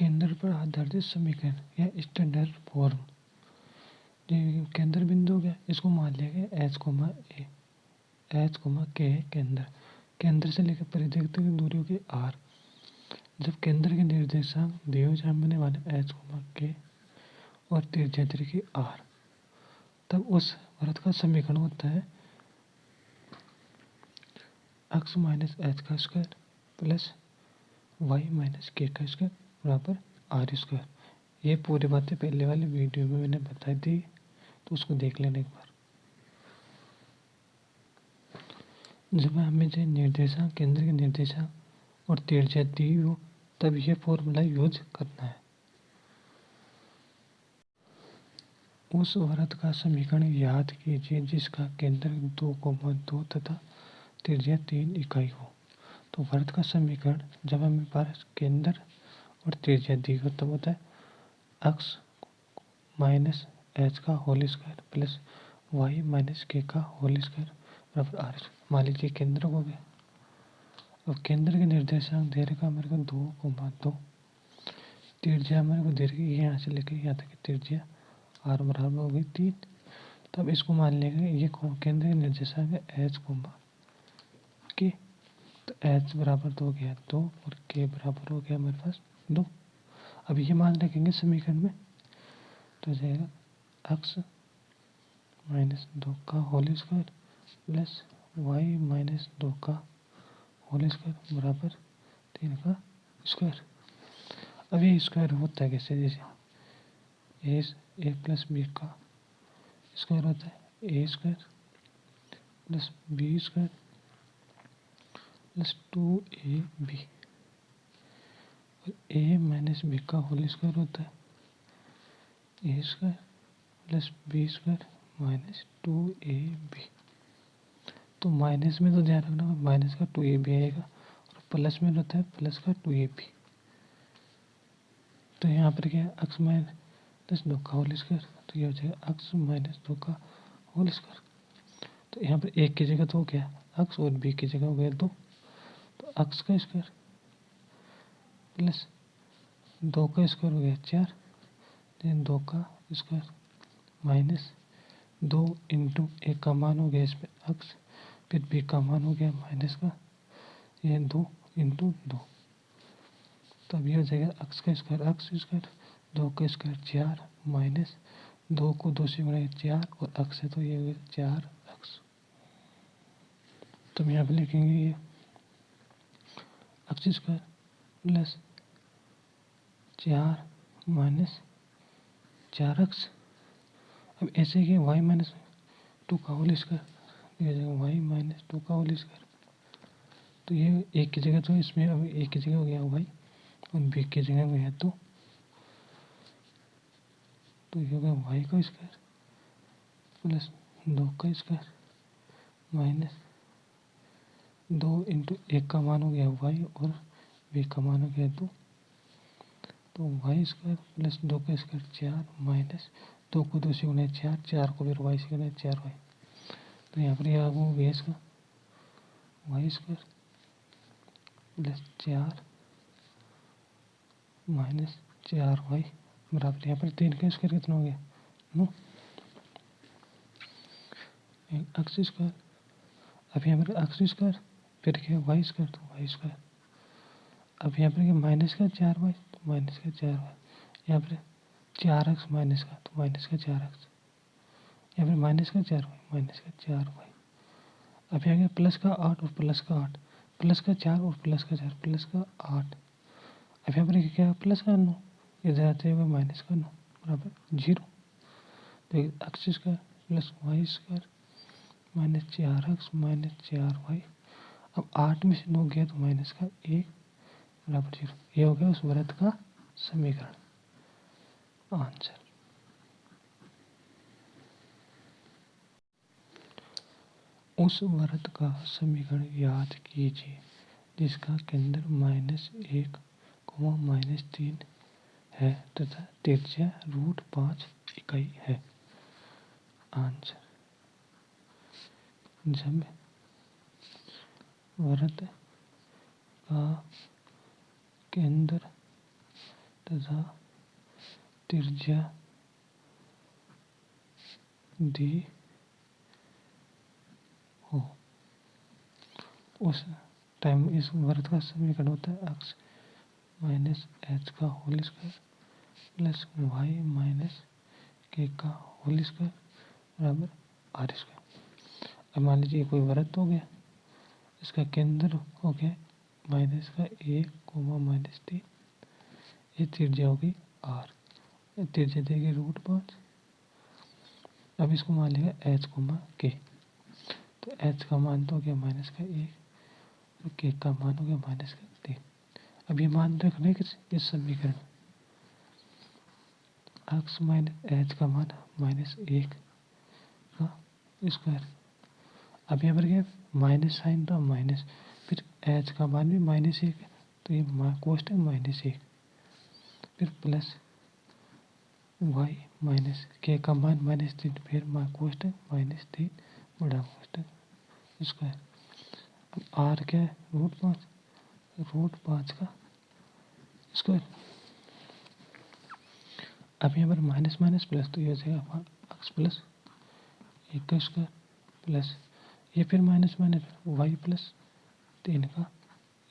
केंद्र पर आधारित समीकरण या स्टैंडर्ड फॉर्म। जो केंद्र बिंदु गया इसको मान लिया गया एच कोमा ए, एच कोमा के है केंद्र। केंद्र से लेकर परिधि तक की दूरी होगी आर। जब केंद्र के निर्देशांक दिए हुए सामने वाले एच कोमा के और त्रिज्या की आर, तब उस वृत्त का समीकरण होता है एक्स माइनस एच का square plus y minus k का स्क्वायर बराबर आर स्क्वायर। ये पूरी बातें पहले वाले वीडियो में मैंने बताई थी, तो उसको देख लेना एक बार। जब हमें जो निर्देशांक केंद्र के निर्देशांक और त्रिज्या दी हो तब ये फॉर्मूला यूज करना है। उस वृत्त का समीकरण याद कीजिए जिसका केंद्र 2,2 तथा त्रिज्या 3 इकाई हो। तो वृत्त का समीकरण जब हमें पास केंद्र और त्रिज्या दी हो तब होता है एक्स माइनस एच का whole square plus y minus k का होल स्क्वायर बराबर आर। मान लीजिए केंद्र हो गया। अब केंद्र के निर्देशांक दे रखा हमारे को 2,2, त्रिज्या हमारे को दे रखी यहाँ से लेकर यहाँ तक की त्रिज्या आर बराबर हो गई 3। तब इसको मान लेंगे ये केंद्र के निर्देशांक है एच कोमा के। तो एच बराबर 2 गया 2 और के बराबर हो गया हमारे पास 2। अब ये मान रखेंगे समीकरण में, तो हो जाएगा एक्स माइनस 2 का whole square plus y minus 2 का होल स्क्वायर बराबर 3 का स्क्वायर। अब ये स्क्वायर होता है कैसे, जैसे ए प्लस बी का स्क्वायर होता है A square plus B square plus 2ab और ए माइनस बी का होल स्क्वायर होता है A square plus B square minus 2ab। तो माइनस में तो ध्यान रखना माइनस का 2ab आएगा और प्लस में रहता है प्लस का 2ab। तो यहाँ पर क्या है एक्स माइनस 2 का होल स्क्वायर, तो ये हो जाएगा एक्स माइनस 2 का होल स्क्वायर। तो यहाँ पर एक की जगह तो क्या है एक्स और बी की जगह हो गया 2, तो एक्स का स्क्वायर प्लस 2 का स्क्वायर हो गया 4, देन 2 का स्क्वायर माइनस 2 इंटू एक का मान हो गया इसमें एक्स, फिर बी का मान हो गया माइनस का ये 2 इंटू 2। तो अब ये हो जाएगा एक्स का स्क्वायर एक्स स्क्वायर 2 का स्क्वायर 4 माइनस 2 को 2 से गुणा 4 और एक्स है तो ये हो गया 4 एक्स। तो हम यहाँ पे लिखेंगे ये x square plus 4 minus 4 x. अब ऐसे ही वाई माइनस 2 का होल स्क्वायर, ये हो जाएगा वाई माइनस 2 का होल स्क्वायर। तो ये एक की जगह तो इसमें अब एक की जगह हो गया वाई और बी की जगह हो गया 2, तो ये हो गया वाई का स्क्वायर प्लस 2 का स्क्वायर माइनस 2 इंटू एक का मान हो गया वाई और बी का मान हो गया 2, तो वाई स्क्वायर प्लस 2 का स्क्वायर 4 माइनस 2 को 2 से गुना 4, 4 को फिर वाई से गुना 4 वाई। तो यहाँ पर यह हो गया इसका y square plus 4 minus 4 y बराबर यहाँ पर 3 का स्क्वायर कितना हो गया 9 एक्स स्क्वायर। अब यहाँ पर एक्स स्क्वायर फिर क्या वाई स्क्वायर, तो वाई स्क्वायर। अब यहाँ पर क्या माइनस का 4 वाई, तो माइनस का 4 वाई। यहाँ पर 4 एक्स माइनस का, तो माइनस का 4 एक्स। यहाँ पर माइनस का 4 वाई माइनस का 4 वाई। अब यहाँ गया प्लस का 8 और प्लस का 8, प्लस का 4 और प्लस का 4 प्लस का 8। अब यहाँ पर क्या प्लस का 9, इधर आते हुए माइनस का 9 बराबर 0। तो x square plus y square minus 4 x minus 4 y. अब 8 में से 9 गया तो माइनस का 1 बराबर 0। ये हो गया उस वृत्त का समीकरण आंसर। उस वृत्त का समीकरण याद कीजिए जिसका केंद्र -1, -3 है तथा त्रिज्या √5 इकाई है। आंसर। जब वृत्त का केंद्र तथा त्रिज्या दी हो। उस टाइम इस वृत्त का समीकरण होता है x माइनस एच का whole square plus y minus k का होल स्क्वायर बराबर आर स्क्वायर। अब मान लीजिए कोई वृत्त हो गया, इसका केंद्र हो गया माइनस का 1 कोमा माइनस 3, ये त्रिज्या होगी आर, त्रिज्या देगी √5। अब इसको मान लिया एच कोमा के, तो एच का मान तो हो गया माइनस का 1 और के का मान हो गया माइनस का 3। अब ये मान रखने के इस समीकरण एक्स माइनस एच का मान -1 का स्क्वायर। अब यहाँ पर क्या माइनस साइन था माइनस, फिर एच का मान भी -1 है, तो ये कोष्टक -1, फिर प्लस वाई माइनस के का मान -3, फिर कोष्टक -3 बड़ा कोष्टक स्क्वायर। अब आर क्या है √5 का स्क्वायर। अब यहाँ पर माइनस माइनस प्लस, तो ये हो जाएगा एक्स प्लस 1 का स्क्वायर प्लस ये फिर माइनस माइनस वाई प्लस 3 का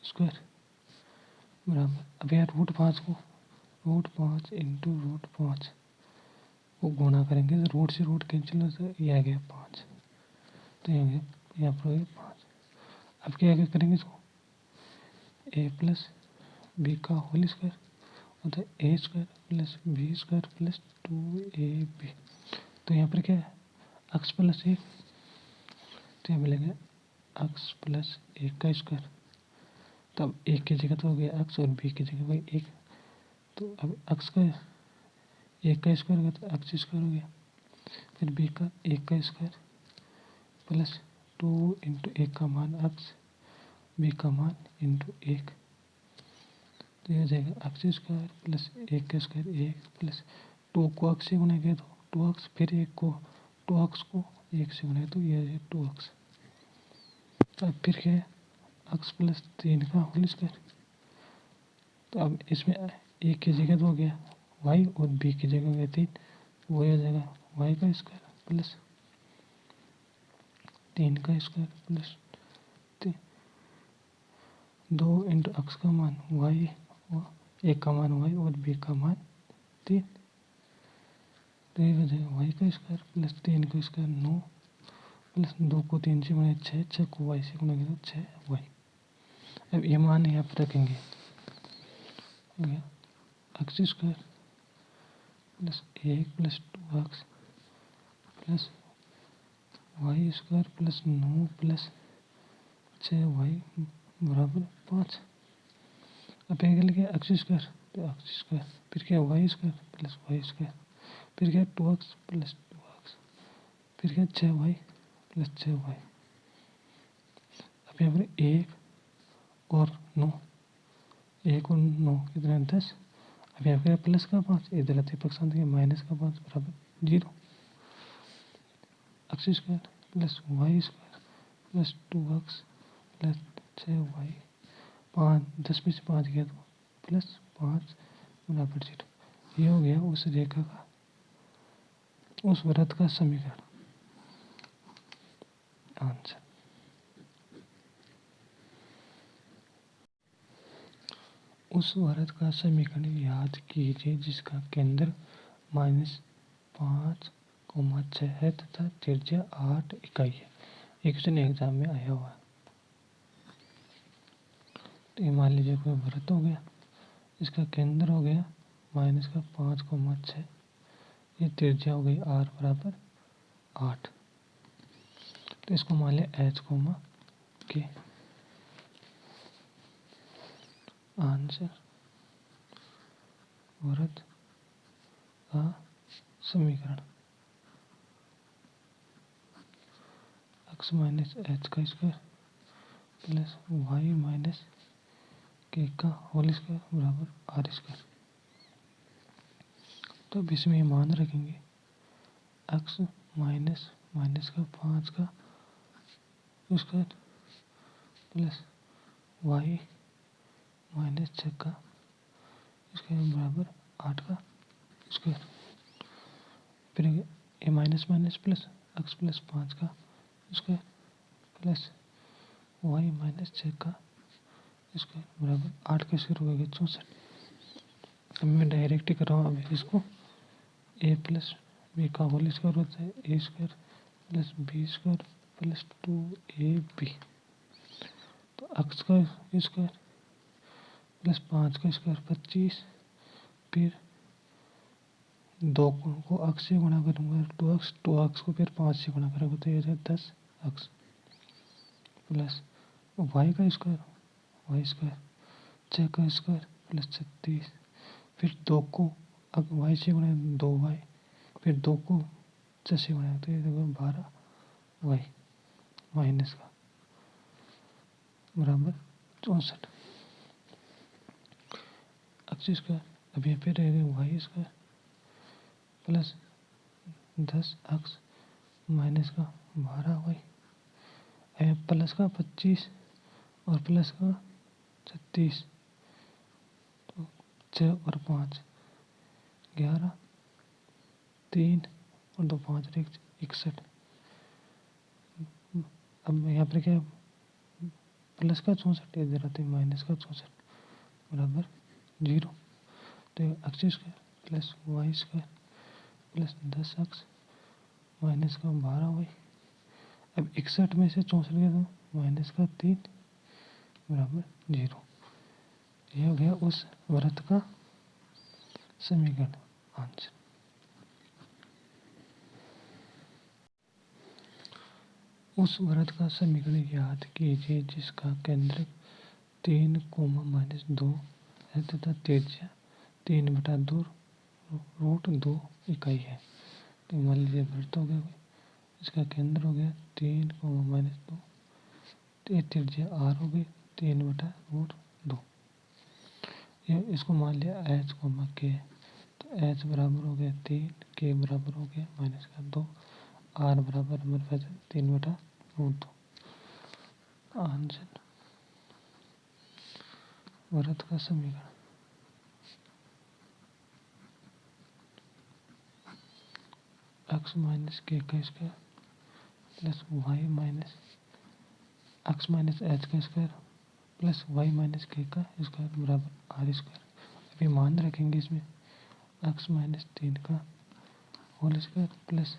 स्क्वायर बराबर। अब यहाँ √5 को √5 इंटू √5 को गुणा करेंगे तो रूट से रूट कैंसिल हो जाए, ये आ गया 5, तो यहाँ पर हो गया 5। अब क्या आगे करेंगे इसको ए प्लस बी का होल स्क्वायर होता है A square plus B square plus 2ab। तो यहाँ पर क्या है एक्स प्लस 1, तो यहाँ मिलेगा एक्स प्लस 1 का स्क्वायर। तब एक की जगह तो हो गया एक्स और बी की जगह वही 1, तो अब एक्स का 1 का स्क्वायर होगा तो एक्स स्क्वायर हो गया, फिर बी का 1 का स्क्वायर प्लस 2 इंटू 1 का मान एक्स, बी का मान इंटू 1, तो ये हो जाएगा एक्स स्क्वायर प्लस 1 का स्क्वायर 1 प्लस 2 को एक्स से गुणेंगे तो 2x, फिर 1 को 2x को 1 से गुणेंगे तो ये है 2x। अब फिर क्या है एक्स प्लस 3 का होल स्क्वायर, तो अब इसमें एक की जगह तो हो गया वाई और बी की जगह हो गया 3, वही हो जाएगा वाई का स्क्वायर प्लस 3 का स्क्वायर प्लस 2 इंटू एक्स का मान वाई, एक का मान वाई और बी का मान 3, तो ये हो जाएगा वाई का स्क्वायर प्लस 3 का स्क्वायर 9 प्लस 2 को 3 से गुणे 6, 6 को वाई से गुणेंगे तो 6 वाई। अब ये मान यहाँ पर रखेंगे हो गया x square plus 1 plus 2x plus y square plus 9 plus 6y बराबर 5। अब ये गया एक्स स्क्वायर, तो एक्स स्क्वायर फिर क्या y square plus y square, फिर क्या 2x प्लस 2x, फिर क्या 6y प्लस 6y। अब यहाँ पर 1 और 9, 1 और 9 कितना 10। अब यहाँ पर प्लस का 5, इधर आते पक्षांत के माइनस का 5 बराबर 0। X square plus y square plus 2x plus 6y, 5 10 में से 5 गया तो प्लस 5 बराबर 0। ये हो गया उस रेखा का, उस वृत्त का समीकरण आंसर। उस वृत्त का समीकरण याद कीजिए जिसका केंद्र -5,6 है तथा त्रिज्या 8 इकाई है। ये क्वेश्चन एग्जाम में आया हुआ है। तो ये मान लीजिए कोई वृत्त हो गया, इसका केंद्र हो गया -5,6, ये त्रिज्या हो गई r बराबर 8, तो इसको मान लिया h, k। आंसर वृत्त का समीकरण x माइनस एच का square plus y minus k का होल स्क्वायर बराबर आर स्क्वायर। तो अब इसमें मान रखेंगे x माइनस माइनस का 5 का स्क्वायर प्लस वाई माइनस 6 का स्क्वायर बराबर 8 का स्क्वायर। फिर A minus minus plus X plus 5 का स्क्वायर प्लस वाई माइनस 6 का स्क्वायर बराबर 8 का स्क्वायर हो गया 64। अब मैं डायरेक्ट ही कर रहा हूँ। अब इसको ए प्लस बी का होल स्क्वायर होता है A square plus B square plus 2ab। तो एक्स का स्क्वायर प्लस 5 का स्क्वायर 25। फिर 2 को एक्स से गुणा करूँगा 2x को फिर 5 से गुणा करूँगा तो ये 10x प्लस वाई का स्क्वायर वाई स्क्वायर 6 का स्क्वायर प्लस 36। फिर 2 को वाई से गुणा 2y। फिर 2 को 6 से गुणा तो ये देखो 12y माइनस का बराबर 64 एक्स स्क्वायर। अब यहाँ पे रह गए Y square plus 10x minus का 12y प्लस का 25 और प्लस का 36। तो 6 और 5 11 3 और 2 5 61। अब यहाँ पर क्या प्लस का 64 इधर आते माइनस का 64 बराबर 0। तो x square plus y square plus 10x minus का 12y। अब 61 में से 64 गया तो माइनस का 3 बराबर 0। यह हो गया उस वृत्त का समीकरण आंसर। उस वृत्त का समीकरण याद कीजिए जिसका केंद्र 3 -2 है तथा त्रिज्या 3/2 √2 इकाई है। तो मान लीजिए वृत्त हो गया, इसका केंद्र हो गया 3 -2, त्रिज्या r हो गई 3/√2। इसको मान लिया h, k। तो h बराबर हो गया 3, k बराबर हो गया माइनस का 2, r बराबर हमारे पास 3/√2। आंसर वृत्त का समीकरण x माइनस k का square plus y minus x minus h का square plus y minus k का स्क्वायर बराबर आर स्क्वायर। अभी मान रखेंगे इसमें एक्स माइनस 3 का whole square plus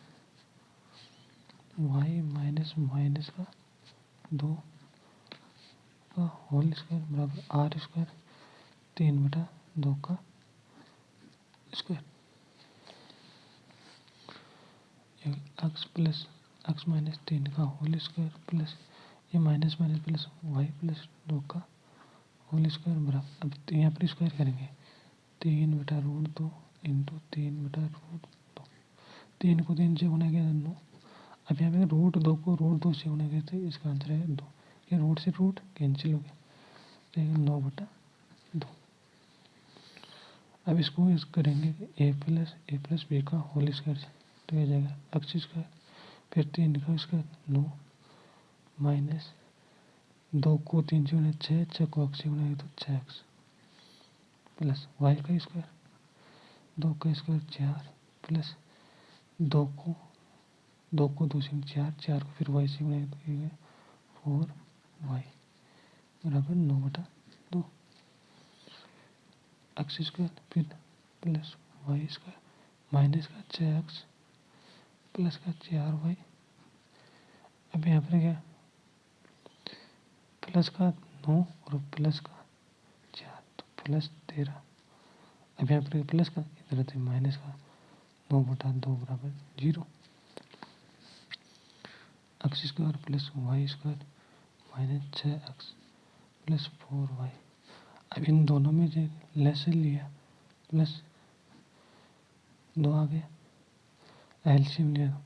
y minus minus का 2 का होल स्क्वायर बराबर आर स्क्वायर 3/2 का square. X plus x minus 3 का होल स्क्वायर प्लस ये minus minus plus y plus 2 का होल स्क्वायर बराबर। अब यहाँ पर स्क्वायर करेंगे 3/√2 इंटू 3/√2। 3 को 3 से गुणा किया 9। अब यहाँ पे √2 को √2 से गुणा किया तो इसका आंसर है 2। ये रूट से रूट कैंसिल हो गया तो 9/2। अब इसको करेंगे ए प्लस बी का होल स्क्वायर तो ये जाएगा एक्स स्क्वायर फिर 3 का स्क्वायर 9 माइनस 2 को 3 से गुणा 6, 6 को एक्स से गुणा तो 6x प्लस वाई का स्क्वायर 2 का स्क्वायर 4 प्लस 2 को 2 से 4 को फिर वाई से गुणा तो ये 4y बराबर 9/2 एक्स स्क्वायर फिर प्लस वाई स्क्वायर माइनस का 6x प्लस का 4y। अब यहाँ पर क्या प्लस का 9 और प्लस का 4 तो प्लस 13। अब यहाँ पर प्लस का इधर आते माइनस का 9/2 बराबर 0। X square plus y square minus 6x plus 4y। अब इन दोनों में से लेस लिया प्लस 2 आ गया एलसीएम लिया।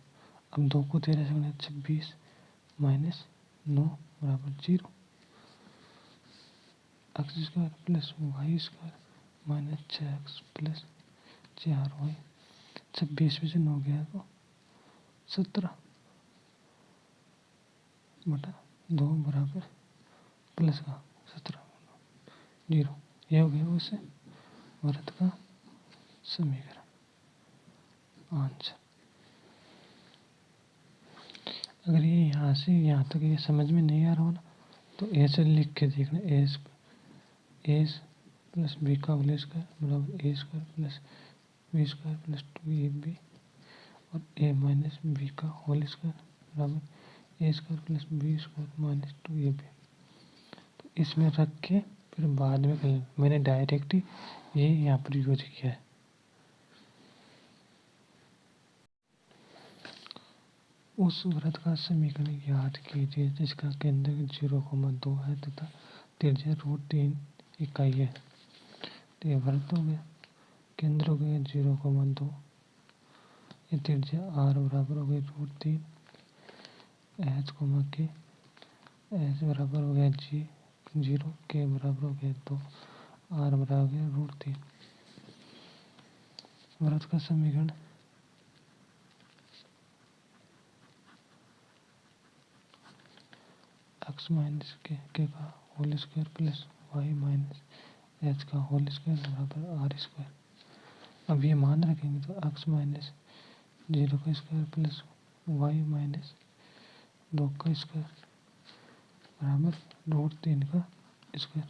अब 2 को 13 से गुणा 26 माइनस 9 बराबर 0। X square plus y square minus 6x plus 4y। 26 में से 9 गया तो 17/2 बराबर प्लस का 17 0। यह हो गया उससे वृत्त का समीकरण। आंसर। अगर ये यहाँ से यहाँ तक ये समझ में नहीं आ रहा हो ना, तो ऐसे लिख के देखना, ए प्लस बी का होल स्क्वायर बराबर A square plus B square plus 2ab और ए माइनस बी का होल स्क्वायर बराबर A square plus B square minus 2ab। तो इसमें रख के फिर बाद में कर, मैंने डायरेक्ट ही ये यहाँ पर यूज किया है। उस वृत्त का समीकरण याद कीजिए जिसका केंद्र 0,2 है तथा त्रिज्या √3 इकाई है। तो ये वृत्त हो गया, केंद्र हो गया 0,2, ये त्रिज्या r बराबर हो गई √3, h के h बराबर हो गया g 0, k बराबर हो गया 2, r बराबर हो गया √3। वृत्त का समीकरण x माइनस के का whole square plus y minus h का होल स्क्वायर बराबर आर स्क्वायर। अब ये मान रखेंगे तो x माइनस 0 का स्क्वायर प्लस वाई माइनस 2 का स्क्वायर बराबर √3 का स्क्वायर।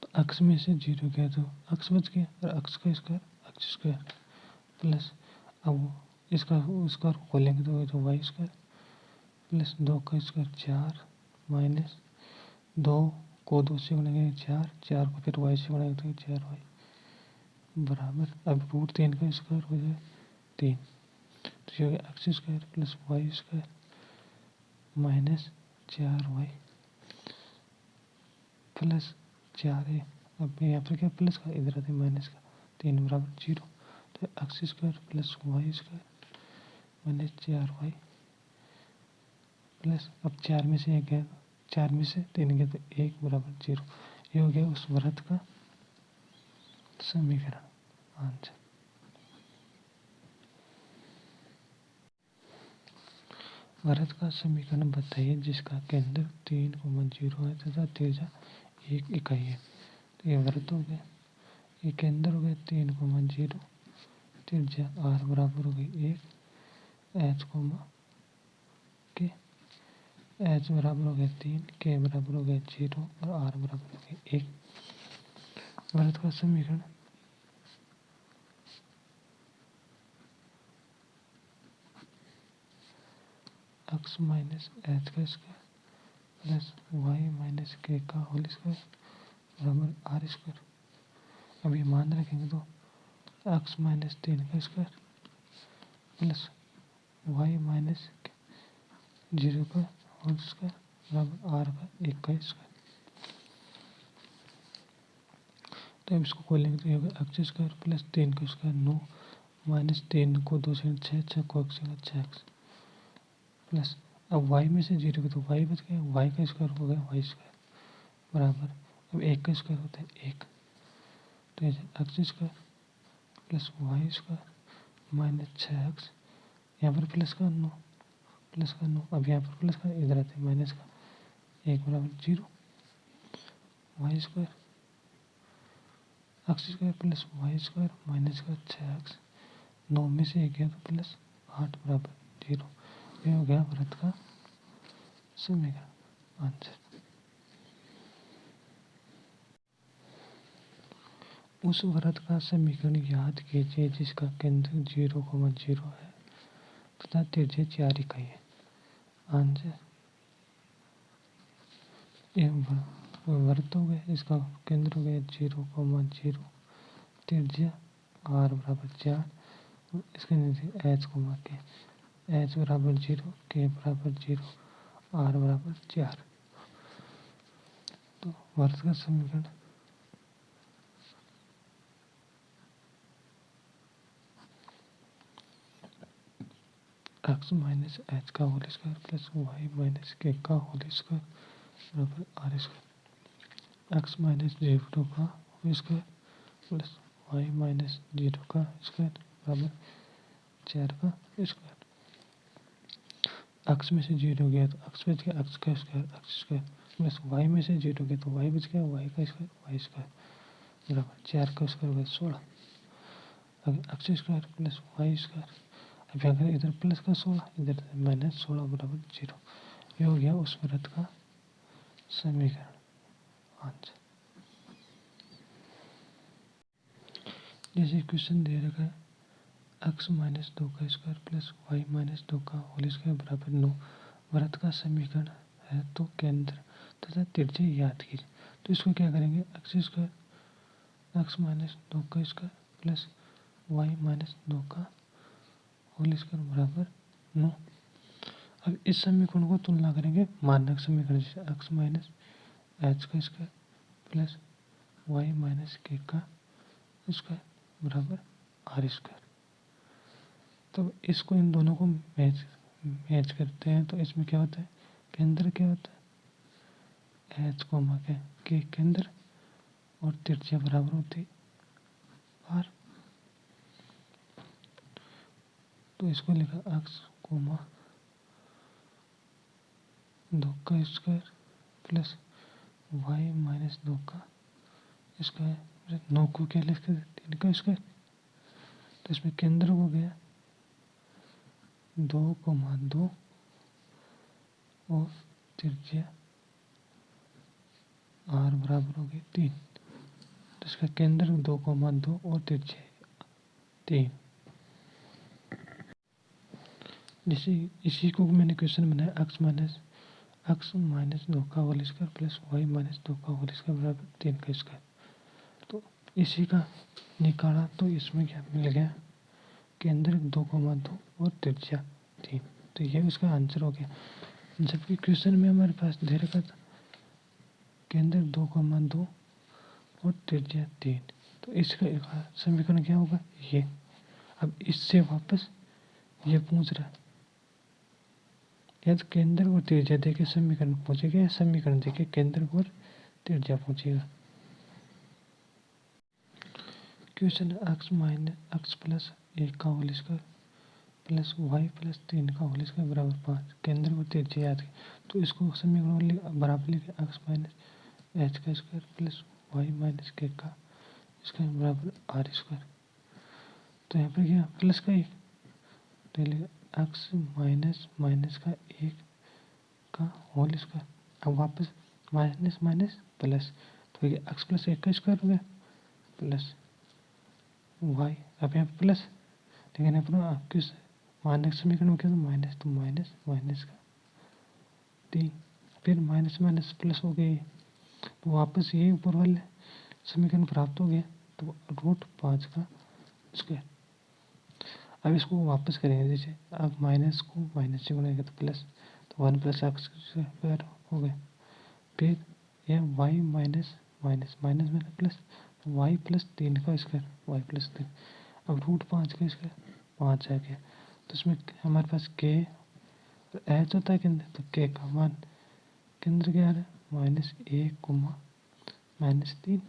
तो x में से 0 गया तो x बच गया और x का स्क्वायर x स्क्वायर प्लस, अब इसका स्क्वायर खोलेंगे तो वाई स्क्वायर प्लस 2 का स्क्वायर 4 माइनस 2 को 2 से गुणेंगे 4, 4 को फिर वाई से गुणेंगे तो 4y बराबर, अब √3 का स्क्वायर हो जाए 3, तो ये हो गया x square plus y square minus 4y plus 4a। अब यहाँ पर क्या प्लस का, इधर आते माइनस का, 3 बराबर 0, तो x square plus y square minus 4y plus, अब 4 में से 1 गया, 4 में से 3 गया तो 1 बराबर 0। ये हो गया उस वृत्त का समीकरण। आंसर। वृत्त का समीकरण बताइए जिसका केंद्र 3,0 है तथा त्रिज्या 1 इकाई है। तो ये वृत्त हो गया, ये केंद्र हो गया 3,0, त्रिज्या r बराबर हो गई 1, h के h बराबर हो गया 3, k बराबर हो गया 0 और r बराबर हो गया 1। वृत्त का समीकरण x माइनस एच का square plus y minus k का होल स्क्वायर बराबर आर स्क्वायर। अब ये मान रखेंगे तो x माइनस 3 का स्क्वायर प्लस वाई माइनस 0 का होल स्क्वायर बराबर आर का 1 का स्क्वायर। तो अब इसको खोलेंगे तो ये होगा एक्स स्क्वायर प्लस 3 का स्क्वायर 9 माइनस 3 को 2 से 6, 6 को 1 से 6x प्लस, अब y में से 0 तो y बच गया, y का स्क्वायर हो गया वाई स्क्वायर बराबर, अब 1 का स्क्वायर होता है 1, तो x square plus y square minus 6x, यहाँ पर प्लस का 9, अब यहाँ पर प्लस का, इधर आते हैं माइनस का 1 बराबर 0, y square x square plus y square minus का 6x, 9 में से 1 गया तो प्लस 8 बराबर 0। ये हो गया वृत्त का समीकरण। आंसर। उस वृत्त का समीकरण याद कीजिए जिसका केंद्र 0,0 है तथा त्रिज्या 4 इकाई है। आंसर। यह वृत्त हो गया, इसका केंद्र हो गया 0,0, त्रिज्या r बराबर 4, इसके नीचे h बराबर 0, k बराबर 0, r बराबर 4। तो वृत्त का समीकरण x माइनस एच का whole square plus y minus k का होल स्क्वायर बराबर आर स्क्वायर, एक्स माइनस 0 का whole square plus y minus 0 का स्क्वायर बराबर 4 का स्क्वायर। एक्स में से 0 गया तो एक्स बच गया, एक्स का square x square plus y में से 0 गया तो वाई बच गया, वाई का स्क्वायर वाई स्क्वायर बराबर 4 का स्क्वायर हुआ 16। अगर x square plus y square, अब अगर इधर प्लस का 16 इधर -16 बराबर 0। ये हो गया उस वृत्त का समीकरण आंसर। जैसे क्वेश्चन दे रखा है x माइनस 2 का स्क्वायर प्लस वाई माइनस 2 का होल स्क्वायर बराबर 9 वृत्त का समीकरण है, तो केंद्र तथा त्रिज्या याद कीजिए। तो इसको क्या करेंगे, एक्स स्क्वायर एक्स माइनस 2 का स्क्वायर प्लस वाई माइनस 2 का होल स्क्वायर बराबर 9। अब इस समीकरण को तुलना करेंगे मानक समीकरण से, एक्स माइनस एच का square plus y minus k का स्क्वायर बराबर आर स्क्वायर। तो इसको इन दोनों को मैच करते हैं तो इसमें क्या होता है, केंद्र क्या होता है एच कोमा के केंद्र और त्रिज्या बराबर होती है आर। तो इसको लिखा एक्स कोमा 2 का स्क्वायर प्लस वाई माइनस 2 का स्क्वायर 9 को क्या लिखते थे 3 का स्क्वायर। तो इसमें केंद्र हो गया 2,2 और त्रिज्या आर बराबर हो गई 3। तो इसका केंद्र 2,2 और त्रिज्या 3। जैसे इसी को मैंने क्वेश्चन बनाया एक्स माइनस 2 का whole square plus y minus 2 का होल स्क्वायर बराबर 3 का स्क्वायर। तो इसी का निकाला तो इसमें क्या मिल गया, केंद्र 2,2 और त्रिज्या 3। तो ये उसका आंसर हो गया। जबकि क्वेश्चन में हमारे पास दे रखा था केंद्र 2,2 और त्रिज्या 3। तो इसका समीकरण क्या होगा ये। अब इससे वापस ये पूछ रहा है या तो केंद्र और त्रिज्या देके समीकरण पूछेगा या समीकरण देके केंद्र और त्रिज्या पूछेगा। क्वेश्चन एक्स प्लस 1 का whole square plus y plus 3 का होल स्क्वायर बराबर 5 केंद्र और त्रिज्या याद की। तो इसको समीकरण बराबर लिखे एक्स माइनस एच का square plus y minus k का स्क्वायर बराबर आर स्क्वायर। तो यहाँ पर क्या प्लस का 1 तो एक्स माइनस माइनस का 1 का होल स्क्वायर। अब वापस माइनस माइनस प्लस तो ये एक्स प्लस 1 का स्क्वायर हो गया प्लस वाई, अब यहाँ प्लस, लेकिन अपना किस मानक समीकरण में क्या था माइनस, तो माइनस माइनस का 3 फिर माइनस माइनस प्लस हो गई, तो वापस ये ऊपर वाले समीकरण प्राप्त हो गया तो √5 का स्क्वायर। अब इसको वापस करेंगे, जैसे अब माइनस को माइनस से गुणा तो प्लस, तो 1 प्लस एक्स स्क्वायर हो गया। फिर यह वाई माइनस माइनस माइनस में प्लस वाई प्लस 3 का स्क्वायर वाई प्लस 3। अब √5 का स्क्वायर 5 आ गया। तो इसमें हमारे पास के एच होता है केंद्र, तो के का मान केंद्र क्या है -1, -3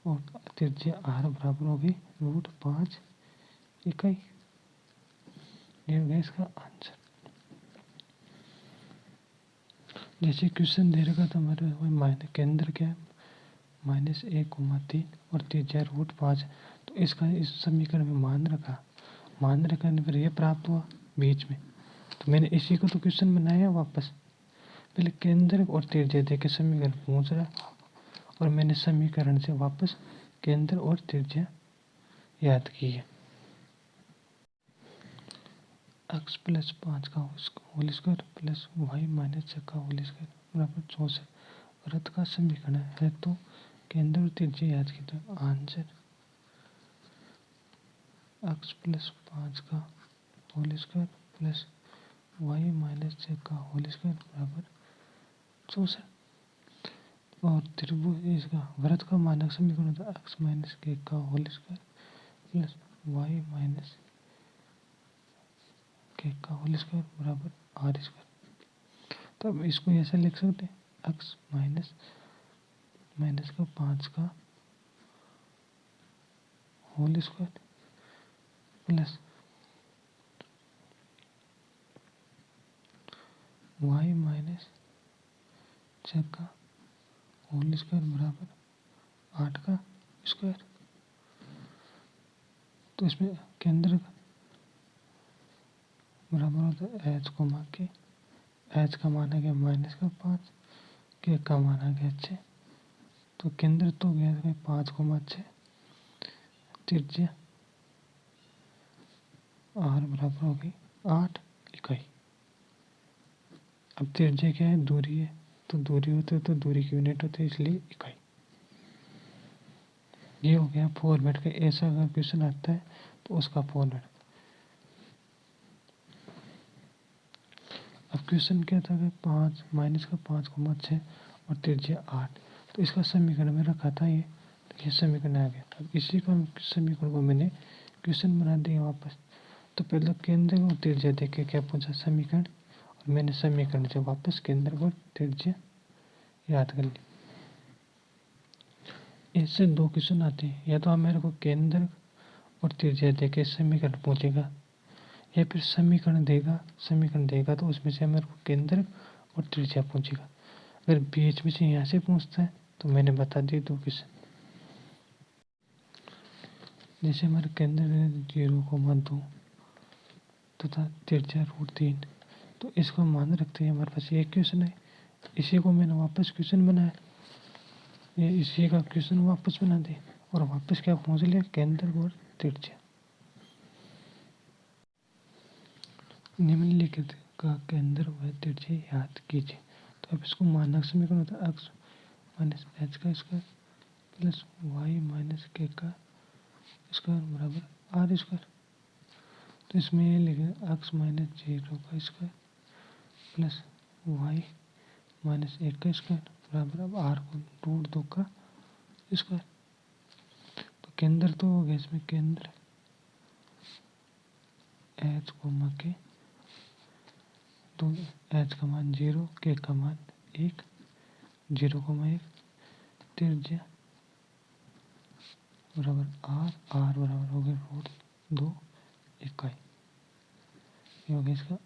और त्रिज्या आर बराबर हो गई √5 इकाई। ये हो गया इसका आंसर। जैसे क्वेश्चन दे रखा था हमारे केंद्र क्या है -1, 3 और त्रिज्या √5। तो इसका इस समीकरण में मान रखने पर यह प्राप्त हुआ बीच में। तो मैंने इसी को तो क्वेश्चन बनाया वापस, पहले केंद्र और त्रिज्या देके समीकरण पूछ रहा और मैंने समीकरण से वापस केंद्र और त्रिज्या याद की है। एक्स प्लस 5 का whole square plus y minus 6 का होल स्क्वायर बराबर 64 वृत्त का समीकरण है, तो केंद्र और त्रिज्या याद की। तो आंसर एक्स प्लस 5 का whole square plus y minus 6 का होल स्क्वायर बराबर 64। और त्रिभुज इसका वृत्त का मानक समीकरण होता है एक्स माइनस के का whole square plus y minus k का होल स्क्वायर बराबर आर स्क्वायर। तो अब इसको ऐसे लिख सकते हैं एक्स माइनस माइनस का 5 का whole square plus y minus 6 का होल स्क्वायर बराबर 8 का स्क्वायर। तो इसमें केंद्र बराबर होता है एच को मान के, एच का मान आ गया -5, के का मान आ गया 6। तो केंद्र तो गया 5,6, त्रिज्या आर बराबर हो गई 8 इकाई। अब त्रिज्या क्या है, दूरी है, तो दूरी होती है तो दूरी की यूनिट होती है, इसलिए इकाई। ये हो गया फॉर्मेट का। ऐसा अगर क्वेश्चन आता है तो उसका फॉर्मेट। अब क्वेश्चन क्या था कि 5 -5,6 और त्रिज्या 8, तो इसका समीकरण में रखा था ये समीकरण आ गया। अब इसी का समीकरण को मैंने क्वेश्चन बना दिया वापस। तो पहले केंद्र और त्रिज्या देख के क्या पूछा समीकरण, और मैंने समीकरण से वापस केंद्र और त्रिज्या याद कर ली। इससे 2 क्वेश्चन आते हैं, या तो आप मेरे को केंद्र और त्रिज्या दे के समीकरण पूछेगा, या फिर समीकरण देगा तो उसमें से मेरे को केंद्र और त्रिज्या पूछेगा। अगर बीच में से यहाँ से पूछता है तो मैंने बता दिए 2 क्वेश्चन। जैसे हमारे केंद्र है 0,2 तथा त्रिज्या √3, तो इसको मान रखते हैं। हमारे पास ये क्वेश्चन है, इसी को मैंने वापस क्वेश्चन बनाया, ये इसी का क्वेश्चन वापस बना दे और वापस क्या पूछ लिया, केंद्र और त्रिज्या। निम्नलिखित का केंद्र व त्रिज्या याद कीजिए। तो अब इसको मानक समीकरण होता है x माइनस एच का square plus y minus k का स्क्वायर बराबर आर स्क्वायर। तो इसमें ये लिखे x माइनस 0 का स्क्वायर प्लस वाई माइनस 1 का स्क्वायर बराबर अब आर को √2 का स्क्वायर। तो केंद्र तो हो गया इसमें, केंद्र एच को के, तो एच का मान 0, के का मान 1, 0,1, त्रिज्या बराबर आर बराबर हो गया √2 इकाई। ये हो गया इसका